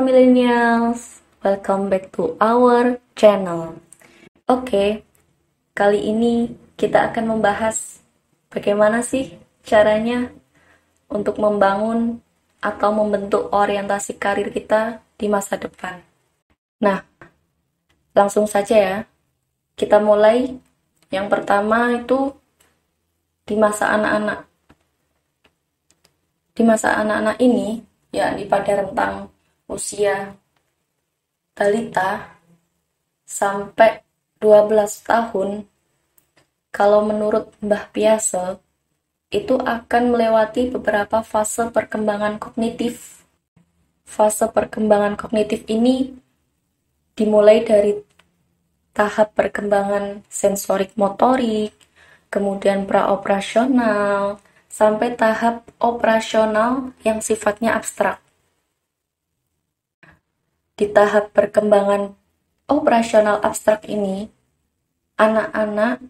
millennials, welcome back to our channel. Oke, kali ini kita akan membahas bagaimana sih caranya untuk membangun atau membentuk orientasi karir kita di masa depan. Nah, langsung saja ya. Kita mulai. Yang pertama itu di masa anak-anak. Di masa anak-anak ini, yakni pada rentang usia balita sampai 12 tahun, kalau menurut Mbah Piase, itu akan melewati beberapa fase perkembangan kognitif. Fase perkembangan kognitif ini dimulai dari tahap perkembangan sensorik motorik, kemudian praoperasional, sampai tahap operasional yang sifatnya abstrak. Di tahap perkembangan operasional abstrak ini, anak-anak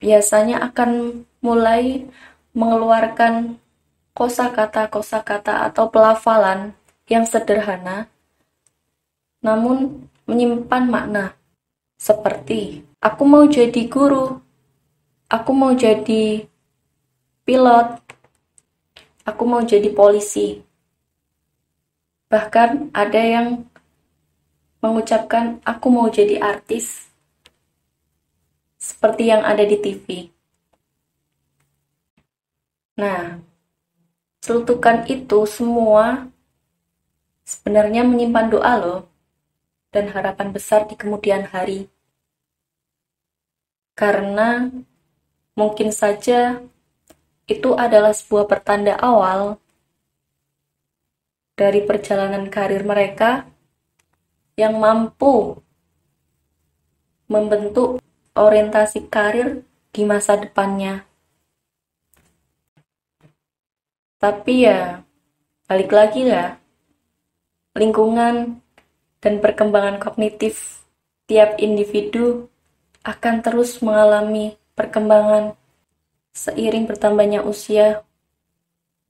biasanya akan mulai mengeluarkan kosakata atau pelafalan yang sederhana, namun menyimpan makna. Seperti, aku mau jadi guru, aku mau jadi pilot, aku mau jadi polisi. Bahkan ada yang mengucapkan, aku mau jadi artis, seperti yang ada di TV. Nah, celutukan itu semua sebenarnya menyimpan doa loh, dan harapan besar di kemudian hari. Karena mungkin saja itu adalah sebuah pertanda awal dari perjalanan karir mereka yang mampu membentuk orientasi karir di masa depannya. Tapi ya, balik lagi ya, lingkungan dan perkembangan kognitif tiap individu akan terus mengalami perkembangan seiring bertambahnya usia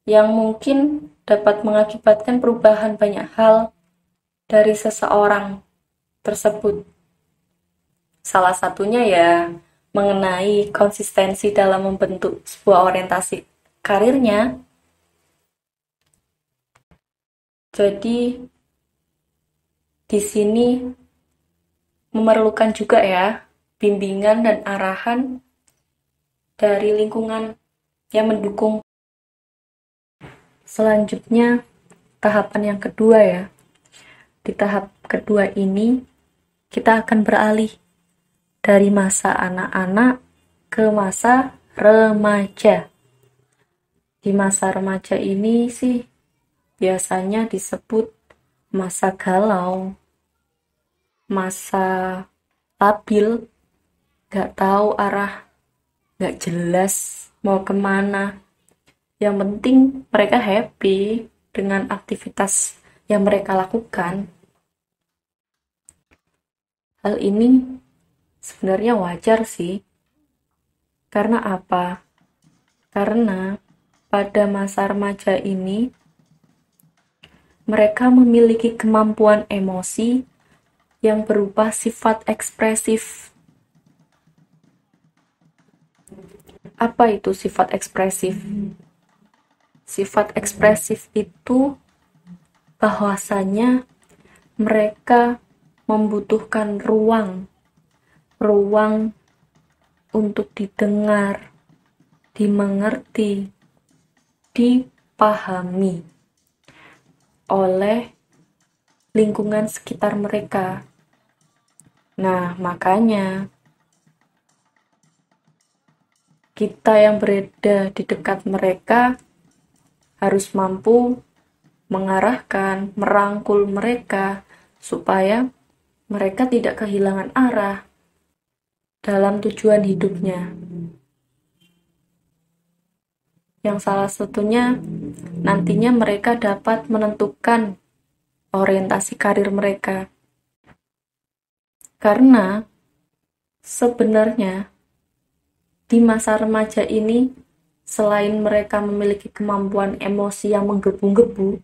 yang mungkin dapat mengakibatkan perubahan banyak hal dari seseorang tersebut. Salah satunya ya mengenai konsistensi dalam membentuk sebuah orientasi karirnya. Jadi di sini memerlukan juga ya bimbingan dan arahan dari lingkungan yang mendukung. Selanjutnya tahapan yang kedua ya. Di tahap kedua ini kita akan beralih dari masa anak-anak ke masa remaja. Di masa remaja ini sih biasanya disebut masa galau, masa labil, gak tahu arah, gak jelas mau kemana. Yang penting mereka happy dengan aktivitas yang mereka lakukan. Hal ini sebenarnya wajar sih. Karena apa? Karena pada masa remaja ini mereka memiliki kemampuan emosi yang berupa sifat ekspresif. Apa itu sifat ekspresif? Sifat ekspresif itu bahwasanya mereka membutuhkan ruang untuk didengar, dimengerti, dipahami oleh lingkungan sekitar mereka. Nah, makanya kita yang berada di dekat mereka harus mampu mengarahkan, merangkul mereka supaya mereka tidak kehilangan arah dalam tujuan hidupnya. Yang salah satunya nantinya mereka dapat menentukan orientasi karir mereka. Karena sebenarnya di masa remaja ini, selain mereka memiliki kemampuan emosi yang menggebu-gebu,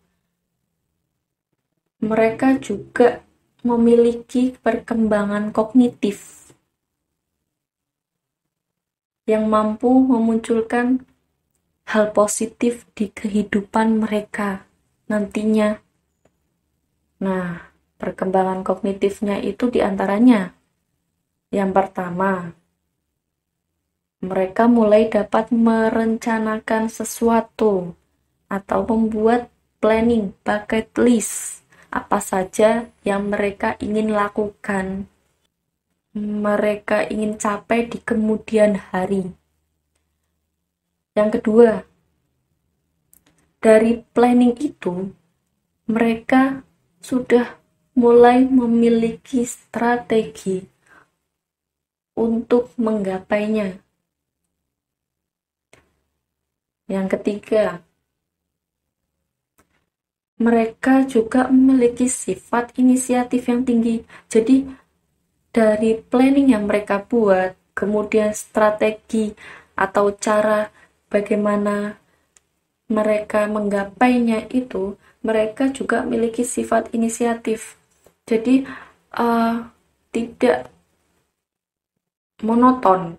mereka juga memiliki perkembangan kognitif yang mampu memunculkan hal positif di kehidupan mereka nantinya. Nah, perkembangan kognitifnya itu diantaranya, yang pertama, mereka mulai dapat merencanakan sesuatu atau membuat planning, bucket list, apa saja yang mereka ingin lakukan, mereka ingin capai di kemudian hari. Yang kedua, dari planning itu, mereka sudah mulai memiliki strategi untuk menggapainya. Yang ketiga, mereka juga memiliki sifat inisiatif yang tinggi. Jadi, dari planning yang mereka buat, kemudian strategi atau cara bagaimana mereka menggapainya itu, mereka juga memiliki sifat inisiatif. Jadi, tidak monoton,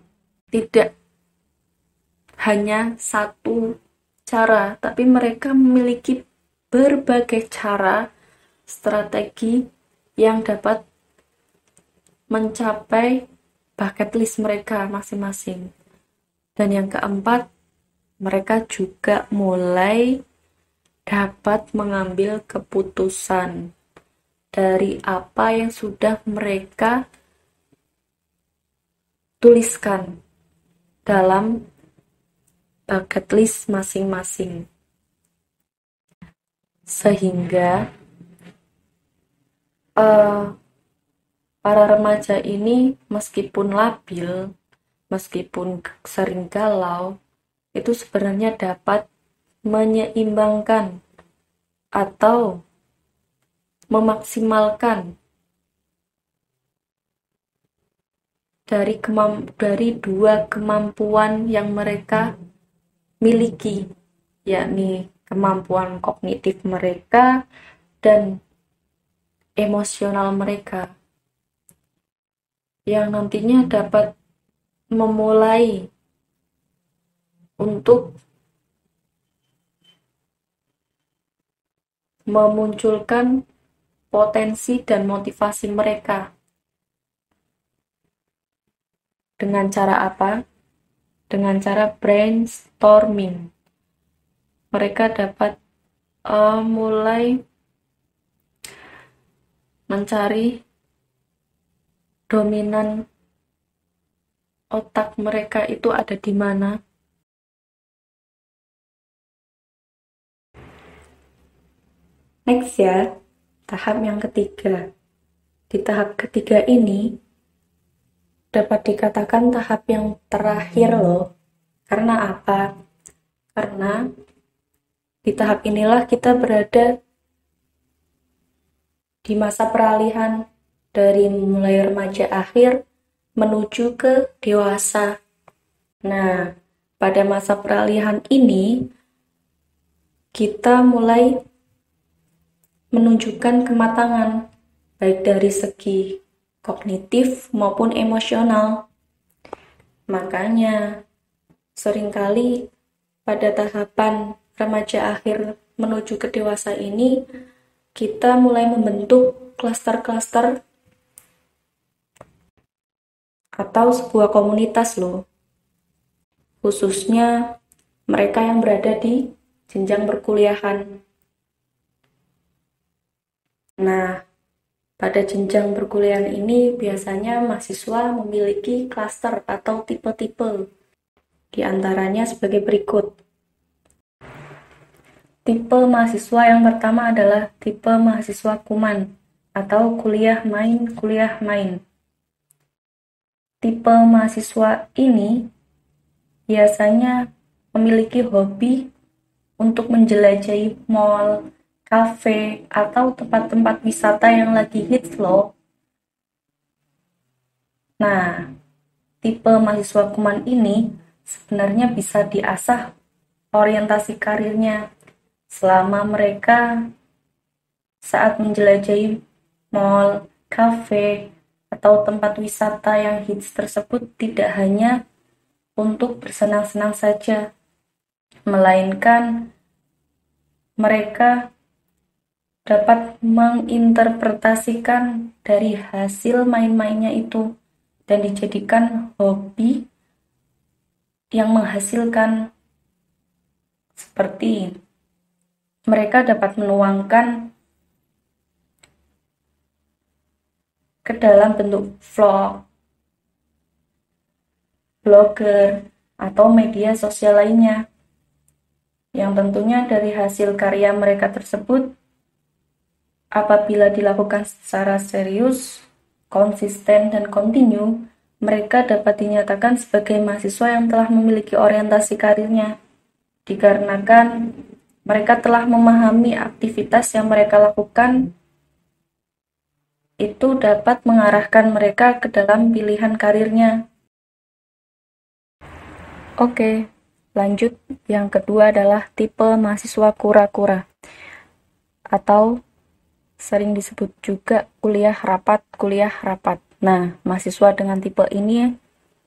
tidak hanya satu cara, tapi mereka memiliki berbagai cara, strategi yang dapat mencapai bucket list mereka masing-masing. Dan yang keempat, mereka juga mulai dapat mengambil keputusan dari apa yang sudah mereka tuliskan dalam bucket list masing-masing. Sehingga para remaja ini meskipun labil, meskipun sering galau, itu sebenarnya dapat menyeimbangkan atau memaksimalkan dari dua kemampuan yang mereka miliki, yakni kemampuan kognitif mereka dan emosional mereka, yang nantinya dapat memulai untuk memunculkan potensi dan motivasi mereka. Dengan cara apa? Dengan cara brainstorming. Mereka dapat mulai mencari dominan otak mereka itu ada di mana. Next ya, tahap yang ketiga. Di tahap ketiga ini dapat dikatakan tahap yang terakhir loh. Karena apa? Karena di tahap inilah kita berada di masa peralihan dari mulai remaja akhir menuju ke dewasa. Nah, pada masa peralihan ini kita mulai menunjukkan kematangan baik dari segi kognitif maupun emosional. Makanya seringkali pada tahapan remaja akhir menuju ke dewasa ini kita mulai membentuk klaster-klaster atau sebuah komunitas loh, khususnya mereka yang berada di jenjang perkuliahan. Nah, pada jenjang perkuliahan ini biasanya mahasiswa memiliki klaster atau tipe-tipe, di antaranya sebagai berikut. Tipe mahasiswa yang pertama adalah tipe mahasiswa kuman atau kuliah main. Tipe mahasiswa ini biasanya memiliki hobi untuk menjelajahi mall, kafe, atau tempat-tempat wisata yang lagi hits loh. Nah, tipe mahasiswa kuman ini sebenarnya bisa diasah orientasi karirnya selama mereka saat menjelajahi mall, kafe, atau tempat wisata yang hits tersebut tidak hanya untuk bersenang-senang saja, melainkan mereka dapat menginterpretasikan dari hasil main-mainnya itu dan dijadikan hobi yang menghasilkan, seperti mereka dapat menuangkan ke dalam bentuk vlog, blogger, atau media sosial lainnya, yang tentunya dari hasil karya mereka tersebut, apabila dilakukan secara serius, konsisten, dan kontinu, mereka dapat dinyatakan sebagai mahasiswa yang telah memiliki orientasi karirnya, dikarenakan mereka telah memahami aktivitas yang mereka lakukan itu dapat mengarahkan mereka ke dalam pilihan karirnya. Oke, lanjut. Yang kedua adalah tipe mahasiswa kura-kura, atau sering disebut juga kuliah rapat. Nah, mahasiswa dengan tipe ini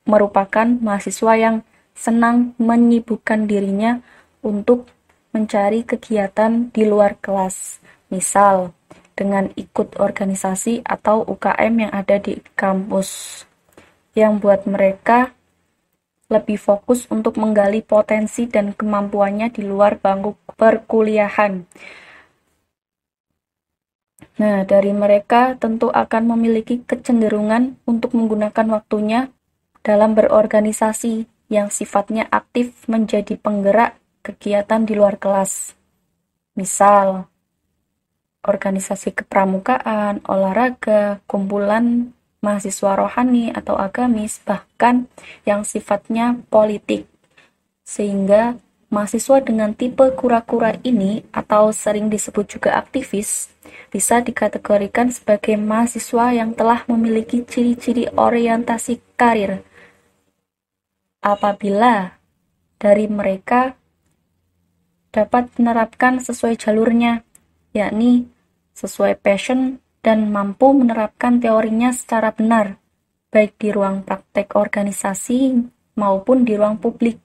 merupakan mahasiswa yang senang menyibukkan dirinya untuk mencari kegiatan di luar kelas, misal dengan ikut organisasi atau UKM yang ada di kampus, yang buat mereka lebih fokus untuk menggali potensi dan kemampuannya di luar bangku perkuliahan. Nah, dari mereka tentu akan memiliki kecenderungan untuk menggunakan waktunya dalam berorganisasi yang sifatnya aktif menjadi penggerak kegiatan di luar kelas. Misal, organisasi kepramukaan, olahraga, kumpulan mahasiswa rohani atau agamis, bahkan yang sifatnya politik. Sehingga mahasiswa dengan tipe kura-kura ini, atau sering disebut juga aktivis, bisa dikategorikan sebagai mahasiswa yang telah memiliki ciri-ciri orientasi karir. Apabila dari mereka dapat menerapkan sesuai jalurnya, yakni sesuai passion dan mampu menerapkan teorinya secara benar, baik di ruang praktek organisasi maupun di ruang publik,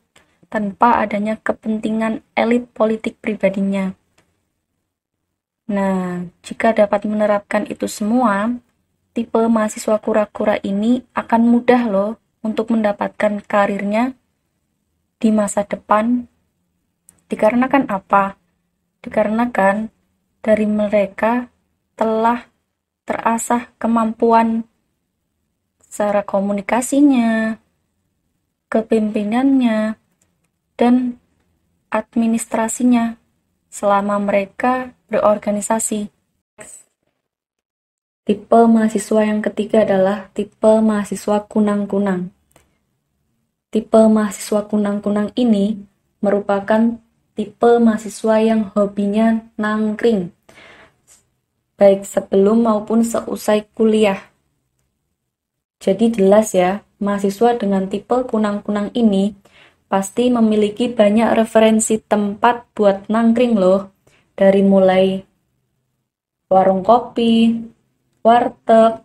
tanpa adanya kepentingan elit politik pribadinya. Nah, jika dapat menerapkan itu semua, tipe mahasiswa kura-kura ini akan mudah loh untuk mendapatkan karirnya di masa depan. Dikarenakan apa? Dikarenakan dari mereka telah terasah kemampuan secara komunikasinya, kepemimpinannya, dan administrasinya selama mereka berorganisasi. Tipe mahasiswa yang ketiga adalah tipe mahasiswa kunang-kunang. Tipe mahasiswa kunang-kunang ini merupakan tipe mahasiswa yang hobinya nangkring, baik sebelum maupun seusai kuliah. Jadi jelas ya, mahasiswa dengan tipe kunang-kunang ini pasti memiliki banyak referensi tempat buat nangkring loh, dari mulai warung kopi, warteg,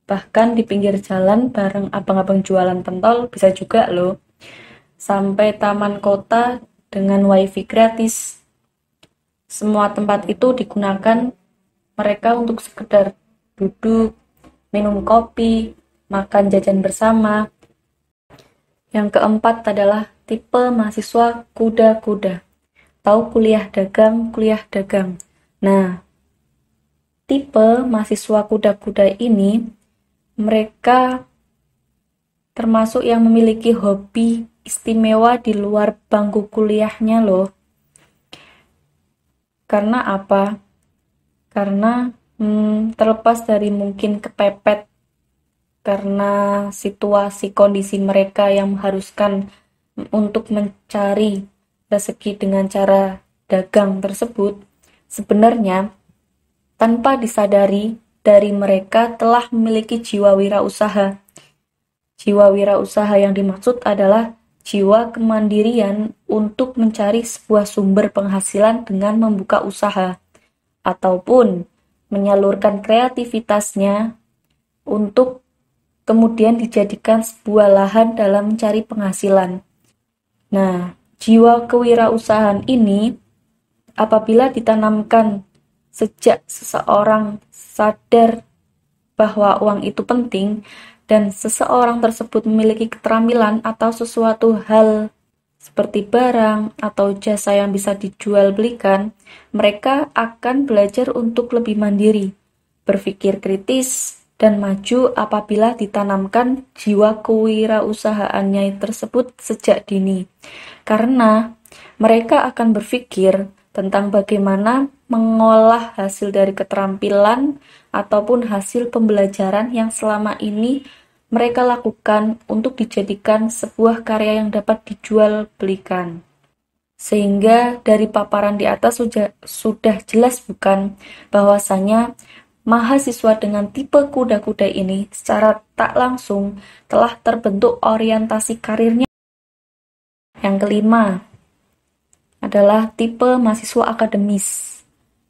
bahkan di pinggir jalan bareng abang-abang jualan pentol bisa juga loh, sampai taman kota dengan wifi gratis. Semua tempat itu digunakan mereka untuk sekedar duduk, minum kopi, makan jajan bersama. Yang keempat adalah tipe mahasiswa kuda-kuda. Tahu kuliah dagang. Nah, tipe mahasiswa kuda-kuda ini mereka termasuk yang memiliki hobi istimewa di luar bangku kuliahnya loh. Karena apa? Karena terlepas dari mungkin kepepet karena situasi kondisi mereka yang mengharuskan untuk mencari rezeki dengan cara dagang tersebut, sebenarnya tanpa disadari dari mereka telah memiliki jiwa wirausaha. Jiwa wirausaha yang dimaksud adalah jiwa kemandirian untuk mencari sebuah sumber penghasilan dengan membuka usaha, ataupun menyalurkan kreativitasnya untuk kemudian dijadikan sebuah lahan dalam mencari penghasilan. Nah, jiwa kewirausahaan ini apabila ditanamkan sejak seseorang sadar bahwa uang itu penting dan seseorang tersebut memiliki keterampilan atau sesuatu hal seperti barang atau jasa yang bisa dijual belikan, mereka akan belajar untuk lebih mandiri, berpikir kritis, dan maju apabila ditanamkan jiwa kewirausahaannya tersebut sejak dini. Karena mereka akan berpikir tentang bagaimana mengolah hasil dari keterampilan ataupun hasil pembelajaran yang selama ini mereka lakukan untuk dijadikan sebuah karya yang dapat dijual belikan. Sehingga dari paparan di atas sudah jelas bukan bahwasanya mahasiswa dengan tipe kuda-kuda ini secara tak langsung telah terbentuk orientasi karirnya. Yang kelima adalah tipe mahasiswa akademis.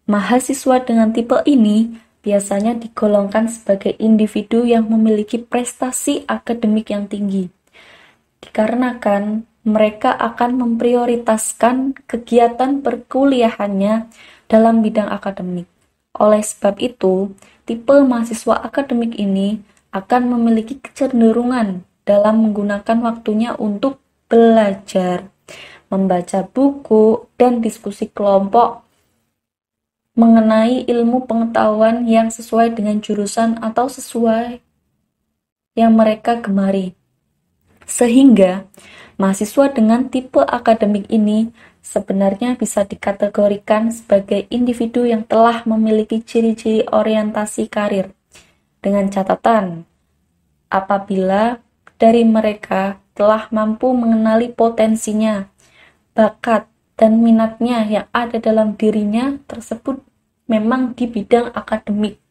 Mahasiswa dengan tipe ini biasanya digolongkan sebagai individu yang memiliki prestasi akademik yang tinggi. Dikarenakan mereka akan memprioritaskan kegiatan perkuliahannya dalam bidang akademik. Oleh sebab itu, tipe mahasiswa akademik ini akan memiliki kecenderungan dalam menggunakan waktunya untuk belajar, membaca buku, dan diskusi kelompok mengenai ilmu pengetahuan yang sesuai dengan jurusan atau sesuai yang mereka gemari. Sehingga, mahasiswa dengan tipe akademik ini sebenarnya bisa dikategorikan sebagai individu yang telah memiliki ciri-ciri orientasi karir. Dengan catatan, apabila dari mereka telah mampu mengenali potensinya, bakat, dan minatnya yang ada dalam dirinya tersebut memang di bidang akademik,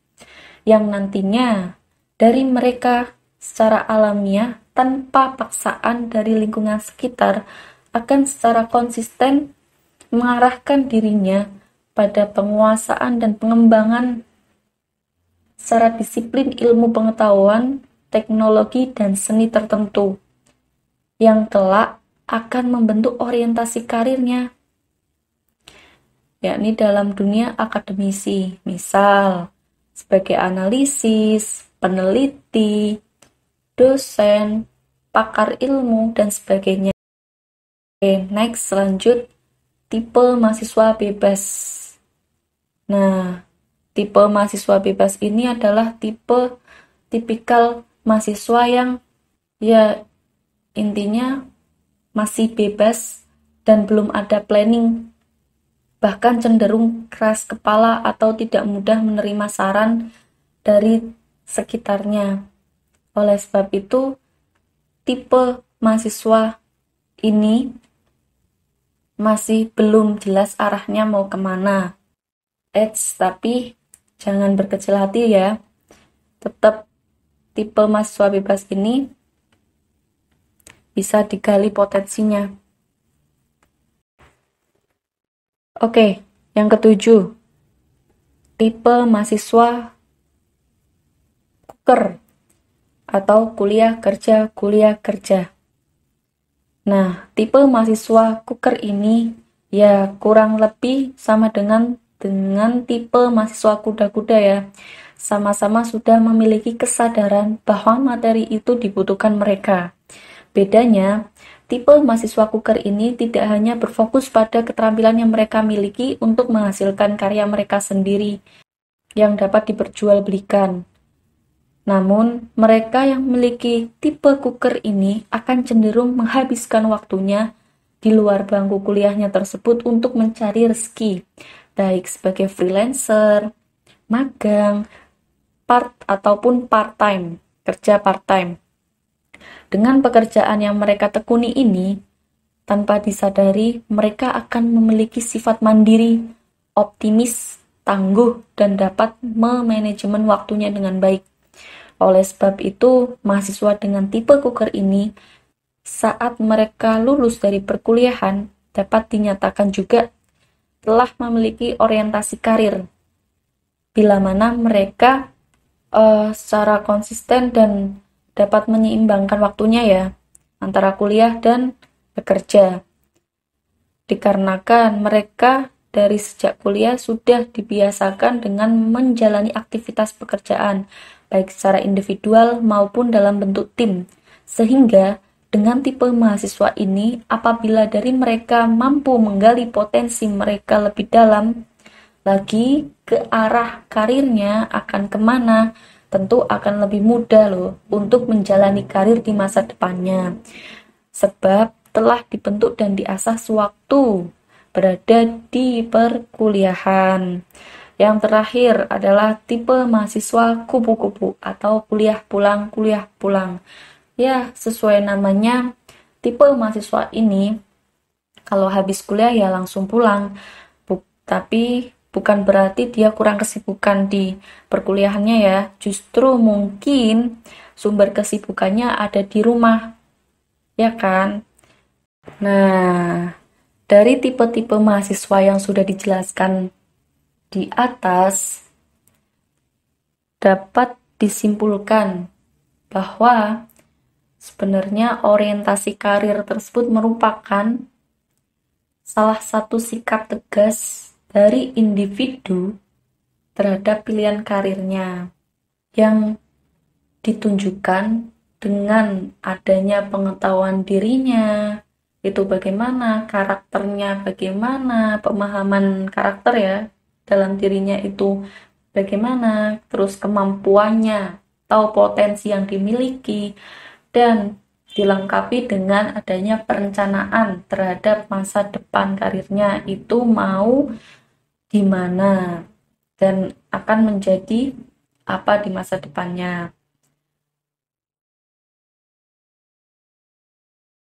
yang nantinya dari mereka secara alamiah tanpa paksaan dari lingkungan sekitar akan secara konsisten mengarahkan dirinya pada penguasaan dan pengembangan secara disiplin ilmu pengetahuan, teknologi, dan seni tertentu yang kelak akan membentuk orientasi karirnya, yakni dalam dunia akademisi, misal sebagai analisis, peneliti, dosen, pakar ilmu, dan sebagainya. Oke, next, lanjut, tipe mahasiswa bebas. Nah, tipe mahasiswa bebas ini adalah tipikal mahasiswa yang ya intinya masih bebas dan belum ada planning, bahkan cenderung keras kepala atau tidak mudah menerima saran dari sekitarnya. Oleh sebab itu, tipe mahasiswa ini masih belum jelas arahnya mau kemana. Tapi jangan berkecil hati ya. Tetap tipe mahasiswa bebas ini bisa digali potensinya. Oke, yang ketujuh, tipe mahasiswa kuker atau kuliah kerja. Nah, tipe mahasiswa kuker ini ya kurang lebih sama dengan tipe mahasiswa kuda-kuda ya. Sama-sama sudah memiliki kesadaran bahwa materi itu dibutuhkan mereka. Bedanya, tipe mahasiswa kuker ini tidak hanya berfokus pada keterampilan yang mereka miliki untuk menghasilkan karya mereka sendiri yang dapat diperjualbelikan. Namun, mereka yang memiliki tipe kuker ini akan cenderung menghabiskan waktunya di luar bangku kuliahnya tersebut untuk mencari rezeki, baik sebagai freelancer, magang, ataupun part-time, kerja part-time. Dengan pekerjaan yang mereka tekuni ini, tanpa disadari, mereka akan memiliki sifat mandiri, optimis, tangguh, dan dapat memanajemen waktunya dengan baik. Oleh sebab itu, mahasiswa dengan tipe kuker ini, saat mereka lulus dari perkuliahan, dapat dinyatakan juga telah memiliki orientasi karir. bila mana mereka secara konsisten dan dapat menyeimbangkan waktunya ya antara kuliah dan bekerja. Dikarenakan mereka dari sejak kuliah sudah dibiasakan dengan menjalani aktivitas pekerjaan, baik secara individual maupun dalam bentuk tim. Sehingga dengan tipe mahasiswa ini, apabila dari mereka mampu menggali potensi mereka lebih dalam, lagi ke arah karirnya akan kemana, tentu akan lebih mudah loh untuk menjalani karir di masa depannya. Sebab telah dibentuk dan diasah sewaktu berada di perkuliahan. Yang terakhir adalah tipe mahasiswa kupu-kupu atau kuliah pulang. Ya, sesuai namanya, tipe mahasiswa ini kalau habis kuliah ya langsung pulang. Tapi bukan berarti dia kurang kesibukan di perkuliahannya ya. Justru mungkin sumber kesibukannya ada di rumah. Ya kan? Nah, dari tipe-tipe mahasiswa yang sudah dijelaskan di atas, dapat disimpulkan bahwa sebenarnya orientasi karir tersebut merupakan salah satu sikap tegas dari individu terhadap pilihan karirnya yang ditunjukkan dengan adanya pengetahuan dirinya, itu bagaimana, karakternya bagaimana, pemahaman karakter ya dalam dirinya itu bagaimana, terus kemampuannya atau potensi yang dimiliki, dan dilengkapi dengan adanya perencanaan terhadap masa depan karirnya itu mau gimana dan akan menjadi apa di masa depannya.